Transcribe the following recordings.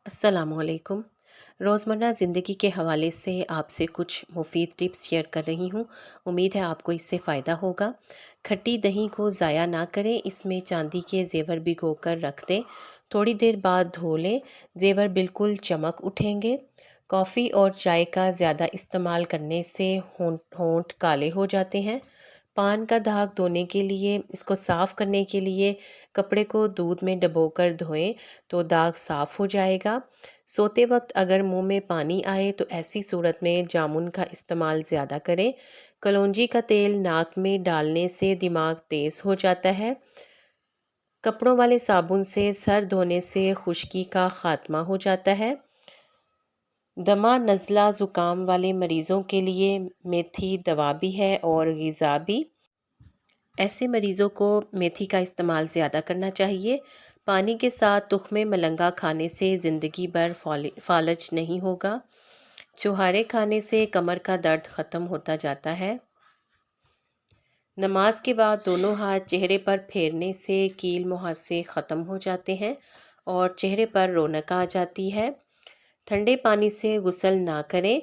अस्सलाम वालेकुम। रोज़मर्रा ज़िंदगी के हवाले से आपसे कुछ मुफ़ीद टिप्स शेयर कर रही हूँ। उम्मीद है आपको इससे फ़ायदा होगा। खट्टी दही को ज़ाया ना करें, इसमें चांदी के ज़ेवर भिगो कर रख दें। थोड़ी देर बाद धो लें, ज़ेवर बिल्कुल चमक उठेंगे। कॉफ़ी और चाय का ज़्यादा इस्तेमाल करने से होंठ होंठ काले हो जाते हैं। पान का दाग धोने के लिए, इसको साफ़ करने के लिए कपड़े को दूध में डुबोकर धोएं तो दाग साफ़ हो जाएगा। सोते वक्त अगर मुंह में पानी आए तो ऐसी सूरत में जामुन का इस्तेमाल ज़्यादा करें। कलौंजी का तेल नाक में डालने से दिमाग तेज़ हो जाता है। कपड़ों वाले साबुन से सर धोने से खुश्की का ख़ात्मा हो जाता है। दमा नज़ला ज़ुकाम वाले मरीज़ों के लिए मेथी दवा भी है और ग़िज़ा भी। ऐसे मरीज़ों को मेथी का इस्तेमाल ज़्यादा करना चाहिए। पानी के साथ तुख्मे मलंगा खाने से ज़िंदगी भर फालज नहीं होगा। छुहारे खाने से कमर का दर्द ख़त्म होता जाता है। नमाज के बाद दोनों हाथ चेहरे पर फेरने से कील मुहासे ख़त्म हो जाते हैं और चेहरे पर रौनक आ जाती है। ठंडे पानी से गुस्ल ना करें,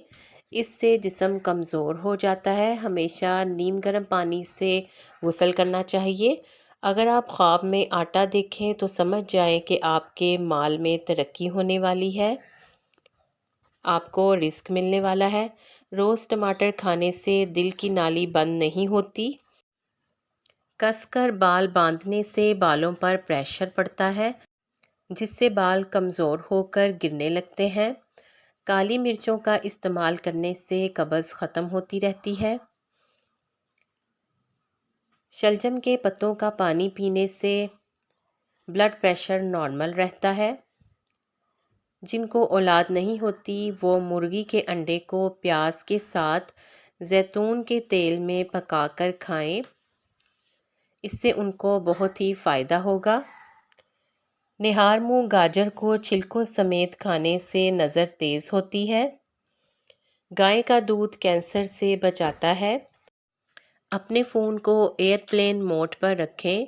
इससे जिस्म कमज़ोर हो जाता है। हमेशा नीम गर्म पानी से गुस्ल करना चाहिए। अगर आप ख्वाब में आटा देखें तो समझ जाएं कि आपके माल में तरक्की होने वाली है, आपको रिस्क मिलने वाला है। रोज़ टमाटर खाने से दिल की नाली बंद नहीं होती। कसकर बाल बांधने से बालों पर प्रेशर पड़ता है, जिससे बाल कमज़ोर होकर गिरने लगते हैं। काली मिर्चों का इस्तेमाल करने से कब्ज़ ख़त्म होती रहती है। शलजम के पत्तों का पानी पीने से ब्लड प्रेशर नॉर्मल रहता है। जिनको औलाद नहीं होती वो मुर्गी के अंडे को प्याज के साथ जैतून के तेल में पकाकर खाएं, इससे उनको बहुत ही फ़ायदा होगा। निहार मुँह गाजर को छिलकों समेत खाने से नज़र तेज़ होती है। गाय का दूध कैंसर से बचाता है। अपने फ़ोन को एयरप्लेन मोड पर रखें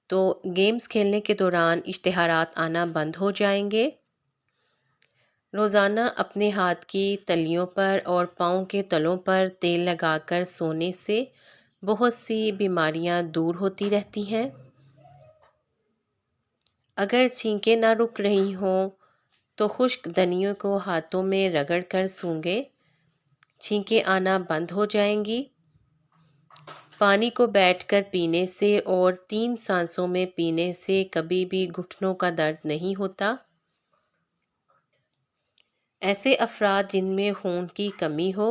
तो गेम्स खेलने के दौरान इश्तिहारात आना बंद हो जाएंगे। रोज़ाना अपने हाथ की तलियों पर और पाँव के तलों पर तेल लगाकर सोने से बहुत सी बीमारियां दूर होती रहती हैं। अगर छींकें ना रुक रही हों तो खुश्क धनियों को हाथों में रगड़ कर सूंघें, छींकें आना बंद हो जाएंगी। पानी को बैठकर पीने से और 3 सांसों में पीने से कभी भी घुटनों का दर्द नहीं होता। ऐसे अफराद जिनमें खून की कमी हो,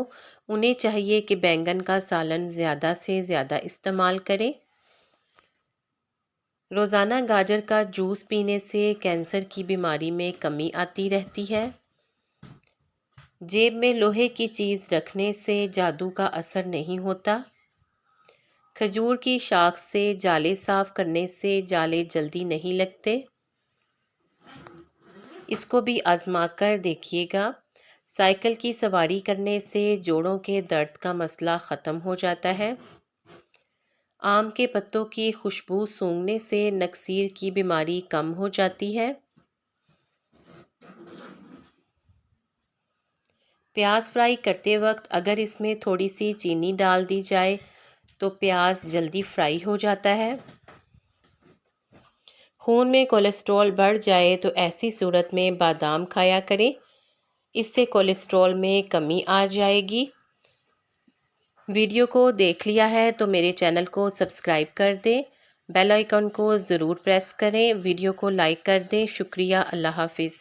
उन्हें चाहिए कि बैंगन का सालन ज़्यादा से ज़्यादा इस्तेमाल करें। रोज़ाना गाजर का जूस पीने से कैंसर की बीमारी में कमी आती रहती है। जेब में लोहे की चीज़ रखने से जादू का असर नहीं होता। खजूर की शाख से जाले साफ़ करने से जाले जल्दी नहीं लगते। इसको भी आजमा कर देखिएगा। साइकिल की सवारी करने से जोड़ों के दर्द का मसला ख़त्म हो जाता है। आम के पत्तों की खुशबू सूंघने से नक्सीर की बीमारी कम हो जाती है। प्याज फ्राई करते वक्त अगर इसमें थोड़ी सी चीनी डाल दी जाए तो प्याज जल्दी फ्राई हो जाता है। खून में कोलेस्ट्रॉल बढ़ जाए तो ऐसी सूरत में बादाम खाया करें, इससे कोलेस्ट्रॉल में कमी आ जाएगी। वीडियो को देख लिया है तो मेरे चैनल को सब्सक्राइब कर दें, बेल आइकन को ज़रूर प्रेस करें, वीडियो को लाइक कर दें। शुक्रिया। अल्लाह हाफिज़।